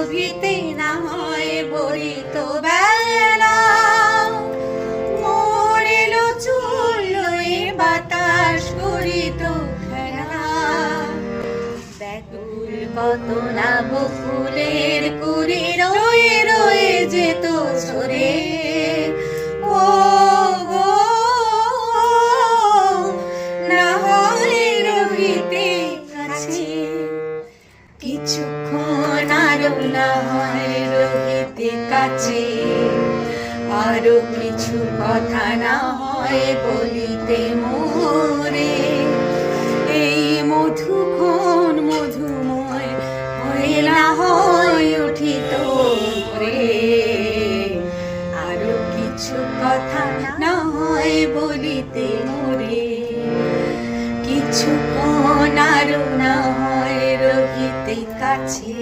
রভিতে না হয় বরিত বেলা, মরেলো চললো এ বাতাস করিত খেলা। ব্যাকুল কত না বকুলের কুড়ি রয়ে রয়ে যেত ঝরে। ও গো না হয় রভিতে কাছে, কিছুক্ষণ আরো না হয় রহিতে কাছে, আরো কিছু কথা না হয় বলিতে মোরে। এই মধুক্ষণ মধুময় হয়ে না হয় উঠিত রে, আরো কিছু কথা না হয় বলিতে মোরে। কিছুক্ষণ আরো না হয় রহিতে কাছে।